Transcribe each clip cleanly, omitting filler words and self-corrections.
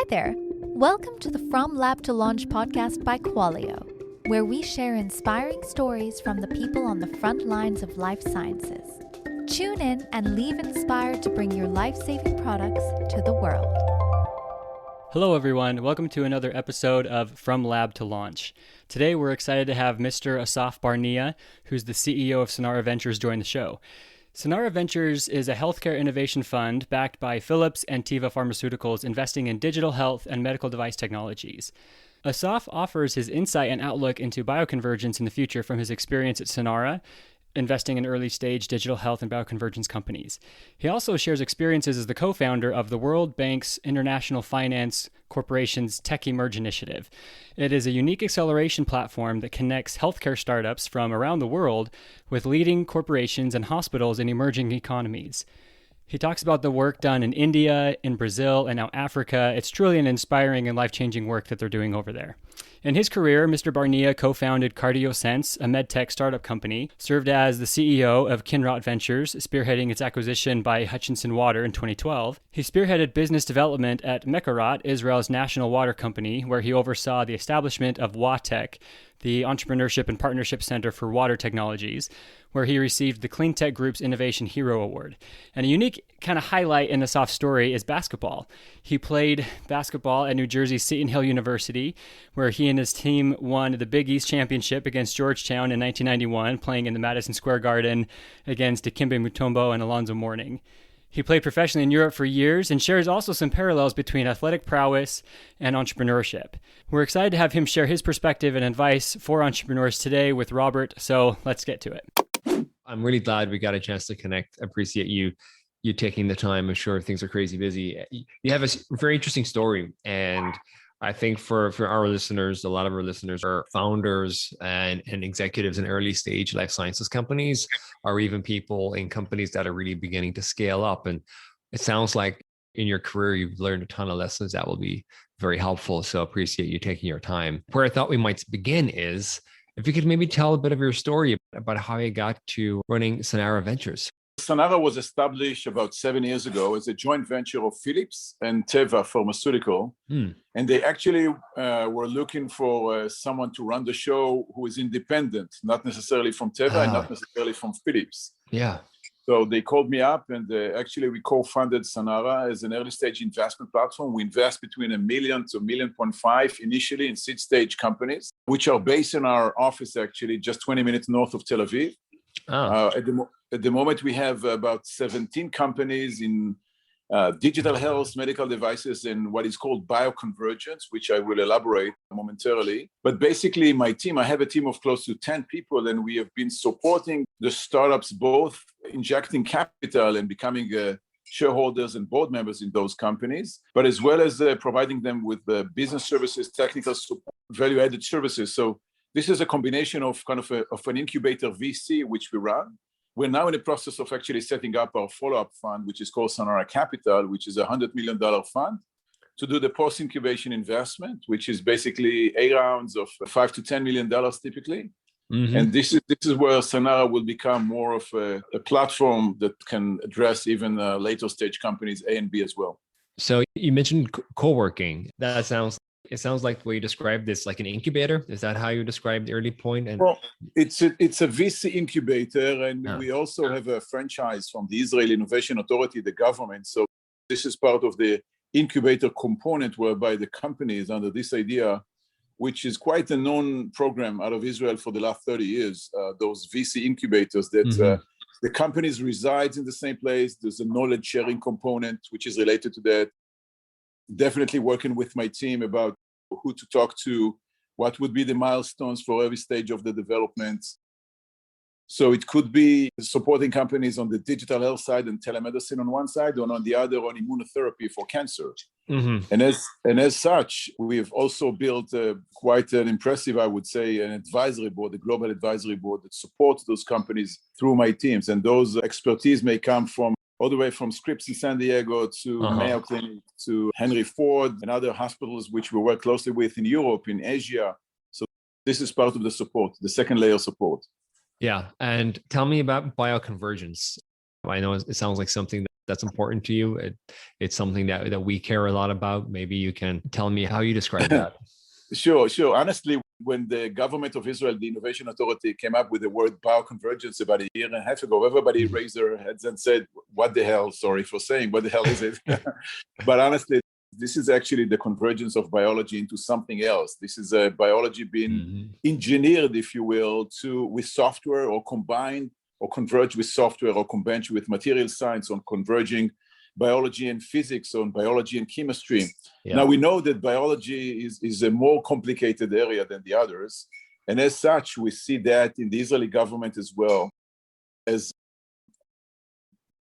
Hi there. Welcome to the From Lab to Launch podcast by Qualio, where we share inspiring stories from the people on the front lines of life sciences. Tune in and leave inspired to bring your life-saving products to the world. Hello, everyone. Welcome to another episode of From Lab to Launch. Today, we're excited to have Mr. Assaf Barnea, who's the CEO of Sanara Ventures, join the show. Sanara Ventures is a healthcare innovation fund backed by Phillips and Teva Pharmaceuticals, investing in digital health and medical device technologies. Assaf offers his insight and outlook into bioconvergence in the future from his experience at Sanara, investing in early-stage digital health and bioconvergence companies. He also shares experiences as the co-founder of the World Bank's International Finance Corporation's Tech Emerge initiative. It is a unique acceleration platform that connects healthcare startups from around the world with leading corporations and hospitals in emerging economies. He talks about the work done in India, in Brazil, and now Africa. It's truly an inspiring and life-changing work that they're doing over there. In his career, Mr. Barnea co-founded CardioSense, a medtech startup company, served as the CEO of Kinross Ventures, spearheading its acquisition by Hutchinson Water in 2012. He spearheaded business development at Mekarot, Israel's national water company, where he oversaw the establishment of WaTech, the Entrepreneurship and Partnership Center for Water Technologies, where he received the Cleantech Group's Innovation Hero Award. And a unique kind of highlight in Assaf's story is basketball. He played basketball at New Jersey's Seton Hill University, where he and his team won the Big East Championship against Georgetown in 1991, playing in the Madison Square Garden against Dikembe Mutombo and Alonzo Mourning. He played professionally in Europe for years and shares also some parallels between athletic prowess and entrepreneurship. We're excited to have him share his perspective and advice for entrepreneurs today with Robert, so let's get to it. I'm really glad we got a chance to connect. I appreciate you taking the time. I'm sure things are crazy busy. You have a very interesting story, and I think for our listeners, a lot of our listeners are founders and executives in early stage life sciences companies, or even people in companies that are really beginning to scale up. And it sounds like in your career, you've learned a ton of lessons that will be very helpful. So I appreciate you taking your time. Where I thought we might begin is if you could maybe tell a bit of your story about how you got to running Sanara Ventures. Sanara was established about 7 years ago as a joint venture of Phillips and Teva Pharmaceuticals. And they actually were looking for someone to run the show who is independent, not necessarily from Teva and not necessarily from Phillips. Yeah. So they called me up, and actually we co-funded Sanara as an early stage investment platform. We invest between $1 million to $1.5 million initially in seed stage companies, which are based in our office actually just 20 minutes north of Tel Aviv. At the moment, we have about 17 companies in digital health, medical devices, and what is called bioconvergence, which I will elaborate momentarily. But basically, my team, I have a team of close to 10 people, and we have been supporting the startups, both injecting capital and becoming shareholders and board members in those companies, but as well as providing them with business services, technical support, value-added services. So this is a combination of kind of an incubator VC, which we run. We're now in the process of actually setting up our follow-up fund, which is called Sanara Capital, which is a $100 million fund to do the post-incubation investment, which is basically A rounds of $5 to $10 million typically. Mm-hmm. And this is where Sanara will become more of a platform that can address even later stage companies A and B as well. So you mentioned co-working. It sounds like the way you described this, like an incubator. Is that how you described the early point? Well, it's a VC incubator, and we also have a franchise from the Israel Innovation Authority, the government. So this is part of the incubator component, whereby the company is under this idea, which is quite a known program out of Israel for the last 30 years, those VC incubators that the companies reside in the same place. There's a knowledge sharing component, which is related to that. Definitely working with my team about who to talk to, what would be the milestones for every stage of the development. So it could be supporting companies on the digital health side and telemedicine on one side, or on the other on immunotherapy for cancer. Mm-hmm. And as such, we've also built quite an impressive, I would say, an advisory board, a global advisory board that supports those companies through my teams. And those expertise may come from all the way from Scripps in San Diego to Mayo Clinic to Henry Ford and other hospitals which we work closely with in Europe, in Asia. So this is part of the support, the second layer support. Yeah. And tell me about bioconvergence. I know it sounds like something that's important to you. It's something that we care a lot about. Maybe you can tell me how you describe that. Sure. Honestly, when the government of Israel, the Innovation Authority, came up with the word bioconvergence about a year and a half ago, everybody raised their heads and said, what the hell? Sorry for saying, what the hell is it? But honestly, this is actually the convergence of biology into something else. This is a biology being engineered, if you will, with software, or combine or converge with software, or converge with material science, on converging biology and physics, on biology and chemistry. Yeah. Now we know that biology is a more complicated area than the others. And as such, we see that in the Israeli government as well, as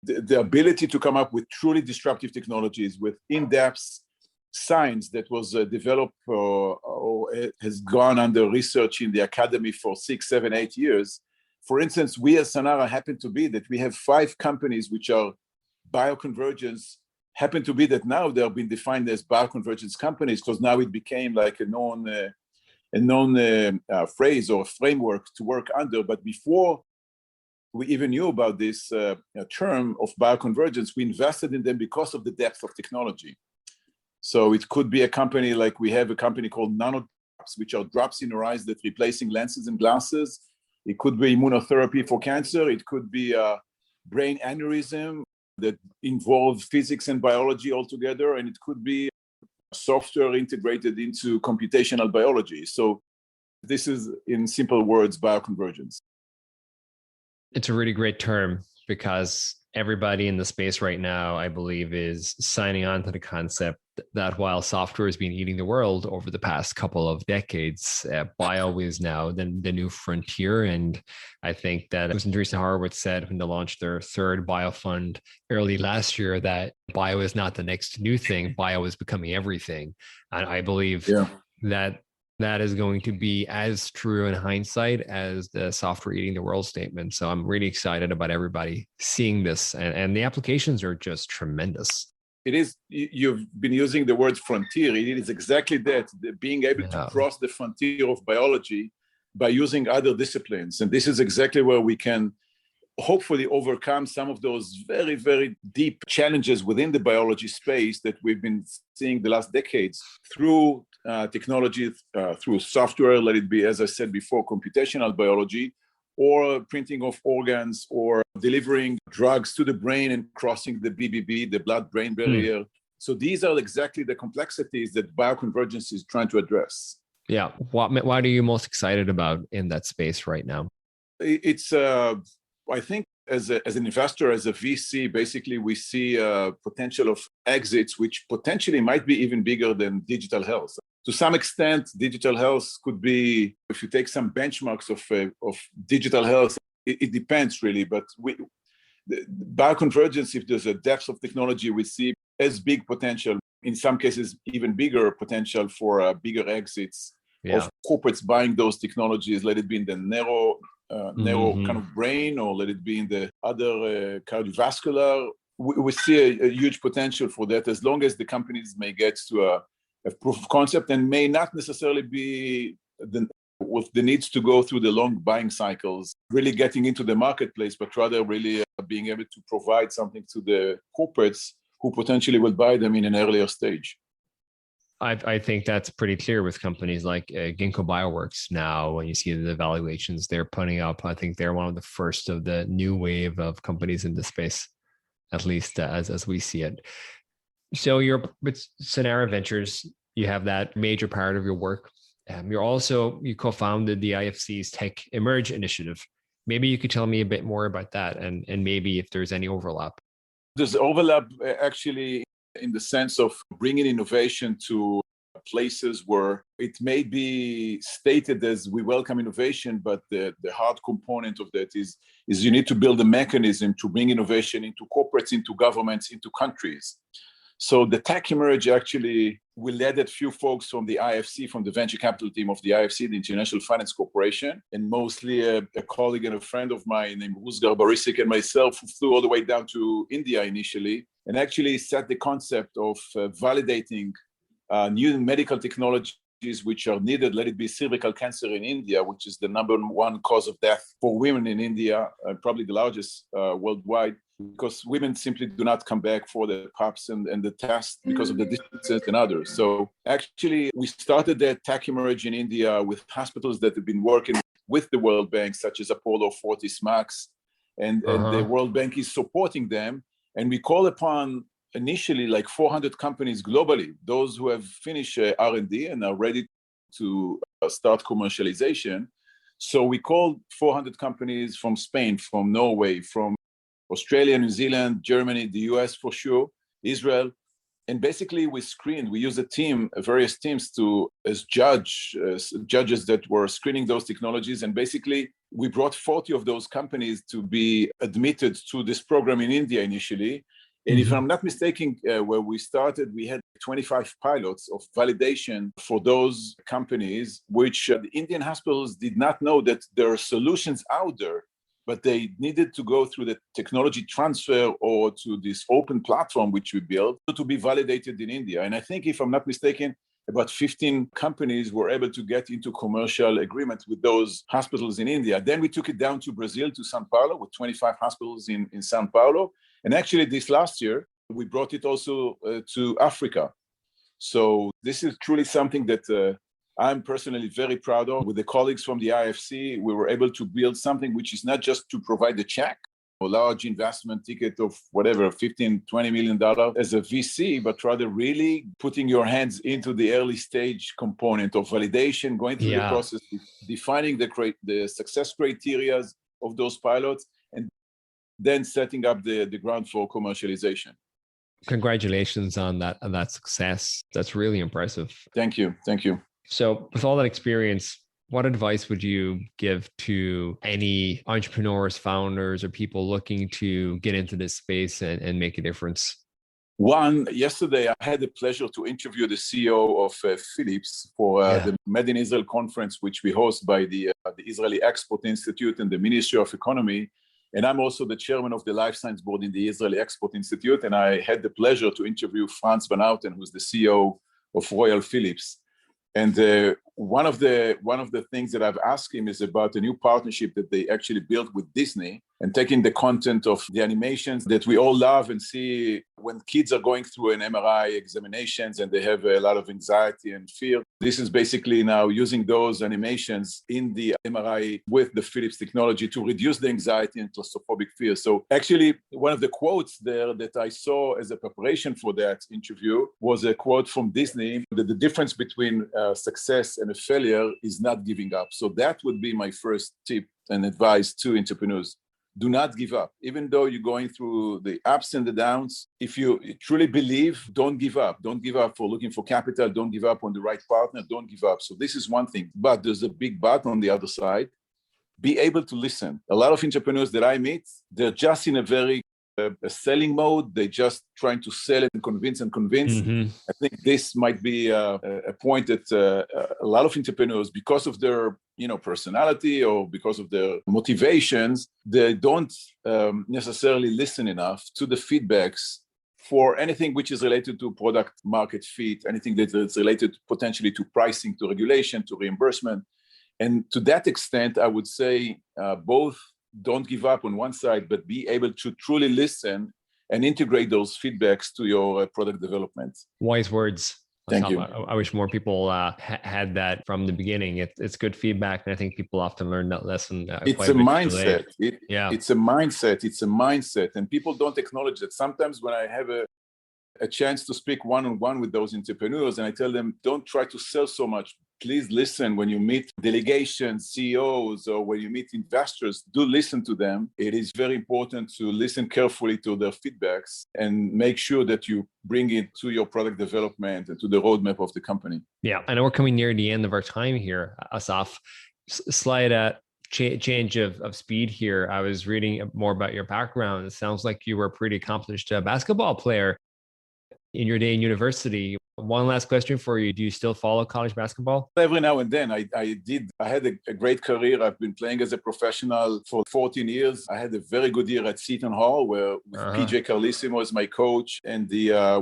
the ability to come up with truly disruptive technologies, with in-depth science that was developed or has gone under research in the academy for 6, 7, 8 years. For instance, we as Sanara happen to be that we have 5 companies which are bioconvergence, happen to be that now they have been defined as bioconvergence companies, because now it became like a known phrase or framework to work under. But before we even knew about this term of bioconvergence, we invested in them because of the depth of technology. So it could be a company like we have a company called nanodrops, which are drops in your eyes that replacing lenses and glasses. It could be immunotherapy for cancer. It could be a brain aneurysm that involve physics and biology altogether, and it could be software integrated into computational biology. So this is, in simple words, bioconvergence. It's a really great term, because everybody in the space right now, I believe, is signing on to the concept that while software has been eating the world over the past couple of decades, bio is now the new frontier. And I think that Teresa Horowitz said when they launched their third bio fund early last year that bio is not the next new thing, bio is becoming everything. And I believe that is going to be as true in hindsight as the software eating the world statement. So I'm really excited about everybody seeing this, and the applications are just tremendous. It is, you've been using the word frontier. It is exactly that, being able to cross the frontier of biology by using other disciplines. And this is exactly where we can hopefully overcome some of those very, very deep challenges within the biology space that we've been seeing the last decades through technology, through software, let it be, as I said before, computational biology, or printing of organs, or delivering drugs to the brain and crossing the BBB, the blood-brain barrier. So these are exactly the complexities that bioconvergence is trying to address. Yeah. What are you most excited about in that space right now? It's, I think, as an investor, as a VC, basically we see potential of exits, which potentially might be even bigger than digital health. To some extent, digital health could be, if you take some benchmarks of digital health, it depends really, but the bioconvergence, if there's a depth of technology, we see as big potential, in some cases even bigger potential for bigger exits of corporates buying those technologies, let it be in the narrow kind of brain, or let it be in the other cardiovascular. We see a huge potential for that, as long as the companies may get to a proof of concept, and may not necessarily be with the needs to go through the long buying cycles, really getting into the marketplace, but rather really being able to provide something to the corporates who potentially will buy them in an earlier stage. I think that's pretty clear with companies like Ginkgo Bioworks now. When you see the valuations they're putting up, I think they're one of the first of the new wave of companies in the space, at least as we see it. So you're with Sanara Ventures, you have that major part of your work. You co-founded the IFC's Tech Emerge initiative. Maybe you could tell me a bit more about that, and maybe if there's any overlap. There's overlap actually in the sense of bringing innovation to places where it may be stated as we welcome innovation, but the hard component of that is you need to build a mechanism to bring innovation into corporates, into governments, into countries. So the Tech Emerge actually, we led a few folks from the IFC, from the venture capital team of the IFC, the International Finance Corporation, and mostly a colleague and a friend of mine named Rusgar Barisik and myself, who flew all the way down to India initially, and actually set the concept of validating new medical technologies which are needed, let it be cervical cancer in India, which is the number one cause of death for women in India, probably the largest worldwide, because women simply do not come back for the PAPs and the test because of the distances and others. So actually, we started that tech emerge in India with hospitals that have been working with the World Bank, such as Apollo, Fortis, Max, and the World Bank is supporting them. And we call upon initially like 400 companies globally, those who have finished R&D and are ready to start commercialization. So we called 400 companies from Spain, from Norway, from Australia, New Zealand, Germany, the US for sure, Israel. And basically we screened, we used a team, various teams as judges that were screening those technologies. And basically we brought 40 of those companies to be admitted to this program in India initially. And if I'm not mistaken, where we started, we had 25 pilots of validation for those companies, which the Indian hospitals did not know that there are solutions out there, but they needed to go through the technology transfer or to this open platform, which we built, to be validated in India. And I think, if I'm not mistaken, about 15 companies were able to get into commercial agreement with those hospitals in India. Then we took it down to Brazil, to Sao Paulo, with 25 hospitals in Sao Paulo. And actually, this last year, we brought it also to Africa. So this is truly something that I'm personally very proud of. With the colleagues from the IFC, we were able to build something which is not just to provide the check, a large investment ticket of whatever, $15, $20 million as a VC, but rather really putting your hands into the early stage component of validation, going through the process, defining the success criteria of those pilots, and then setting up the ground for commercialization. Congratulations on that success. That's really impressive. Thank you. So with all that experience, what advice would you give to any entrepreneurs, founders, or people looking to get into this space and make a difference? One, yesterday I had the pleasure to interview the CEO of Phillips for the Made in Israel conference, which we host by the Israeli Export Institute and the Ministry of Economy. And I'm also the chairman of the Life Science Board in the Israeli Export Institute. And I had the pleasure to interview Franz Van Houten, who's the CEO of Royal Philips. And one of the things that I've asked him is about a new partnership that they actually built with Disney, and taking the content of the animations that we all love and see when kids are going through an MRI examinations and they have a lot of anxiety and fear. This is basically now using those animations in the MRI with the Philips technology to reduce the anxiety and claustrophobic fear. So actually, one of the quotes there that I saw as a preparation for that interview was a quote from Disney, that the difference between success and a failure is not giving up. So that would be my first tip and advice to entrepreneurs. Do not give up. Even though you're going through the ups and the downs, if you truly believe, don't give up. Don't give up for looking for capital. Don't give up on the right partner. Don't give up. So this is one thing. But there's a big but on the other side. Be able to listen. A lot of entrepreneurs that I meet, they're just in a very a selling mode. They're just trying to sell and convince. I think this might be a point that a lot of entrepreneurs, because of their personality or because of their motivations, they don't necessarily listen enough to the feedbacks for anything which is related to product market fit, anything that is related potentially to pricing, to regulation, to reimbursement. And to that extent, I would say both don't give up on one side, but be able to truly listen and integrate those feedbacks to your product development. Wise words. Thank you. I wish more people had that from the beginning. It's good feedback, and I think people often learn that lesson. It's a mindset. It's a mindset. It's a mindset, and people don't acknowledge that. Sometimes when I have a chance to speak one-on-one with those entrepreneurs, and I tell them, don't try to sell so much. Please listen when you meet delegations, CEOs, or when you meet investors. Do listen to them. It is very important to listen carefully to their feedbacks and make sure that you bring it to your product development and to the roadmap of the company. Yeah, I know we're coming near the end of our time here, Assaf. Slight change of speed here. I was reading more about your background. It sounds like you were a pretty accomplished basketball player. in your day in university. One last question for you. Do you still follow college basketball? Every now and then I had a great career. I've been playing as a professional for 14 years. I had a very good year at Seton Hall where with PJ Carlissimo as my coach. And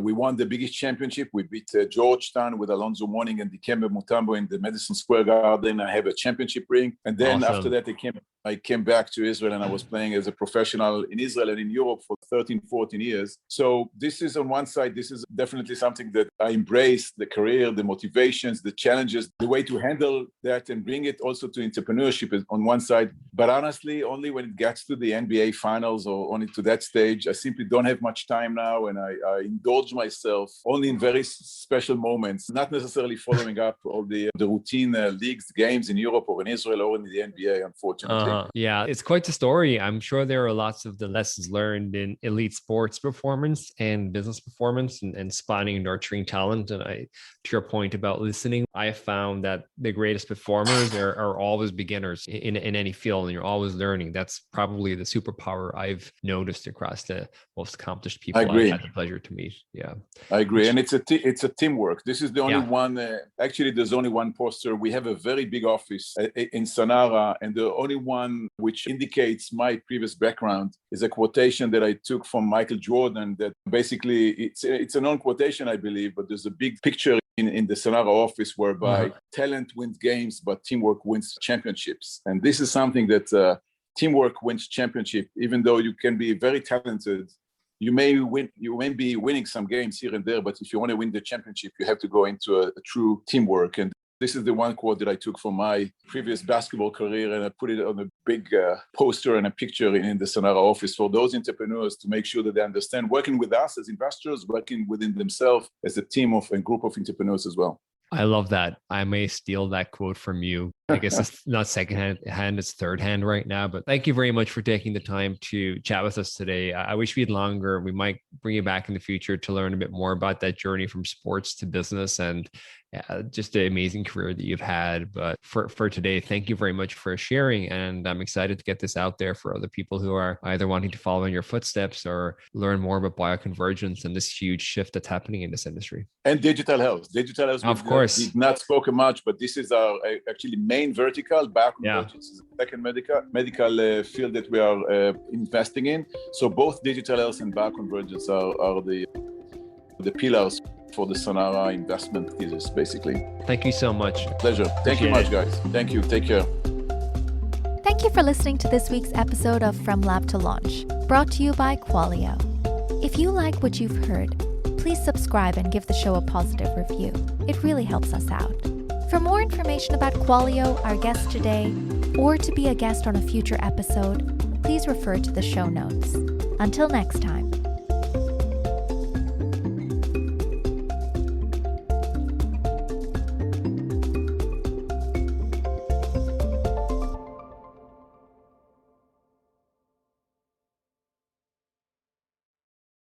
we won the biggest championship. We beat Georgetown with Alonzo Mourning and Dikembe Mutombo in the Madison Square Garden. I have a championship ring. And then after that, I came back to Israel and I was playing as a professional in Israel and in Europe for 13, 14 years. So this is on one side, this is definitely something that I embrace, the career, the motivations, the challenges, the way to handle that and bring it also to entrepreneurship on one side. But honestly, only when it gets to the NBA finals or only to that stage, I simply don't have much time now. And I indulge myself only in very special moments, not necessarily following up all the routine leagues, games in Europe or in Israel or in the NBA, unfortunately. Yeah, it's quite the story. I'm sure there are lots of the lessons learned in elite sports performance and business performance and spotting and nurturing talent. And to your point about listening, I have found that the greatest performers are always beginners in any field, and you're always learning. That's probably the superpower I've noticed across the most accomplished people I've had the pleasure to meet. Yeah, I agree. And it's a teamwork. This is the only one. Actually, there's only one poster. We have a very big office in Sanara, and the only one which indicates my previous background is a quotation that I took from Michael Jordan that basically it's a non-quotation, I believe, but there's a big picture in the Sanara office whereby talent wins games, but teamwork wins championships. And this is something that teamwork wins championship. Even though you can be very talented, you may be winning some games here and there, but if you want to win the championship, you have to go into a true teamwork. And this is the one quote that I took from my previous basketball career, and I put it on a big poster and a picture in the Sanara office for those entrepreneurs to make sure that they understand working with us as investors, working within themselves as a team of a group of entrepreneurs as well. I love that. I may steal that quote from you. I guess it's not second hand, it's third hand right now. But thank you very much for taking the time to chat with us today. I wish we had longer. We might bring you back in the future to learn a bit more about that journey from sports to business and just the amazing career that you've had. But for today, thank you very much for sharing. And I'm excited to get this out there for other people who are either wanting to follow in your footsteps or learn more about bioconvergence and this huge shift that's happening in this industry. And digital health. Digital health, of course, did not spoken much, but this is our actually main vertical. Bioconvergence is the second medical field that we are investing in. So both digital health and bioconvergence are the pillars for the Sanara investment thesis, basically. Thank you so much. Pleasure. Thank you much, guys. Thank you. Take care. Thank you for listening to this week's episode of From Lab to Launch, brought to you by Qualio. If you like what you've heard, please subscribe and give the show a positive review. It really helps us out. For more information about Qualio, our guest today, or to be a guest on a future episode, please refer to the show notes. Until next time.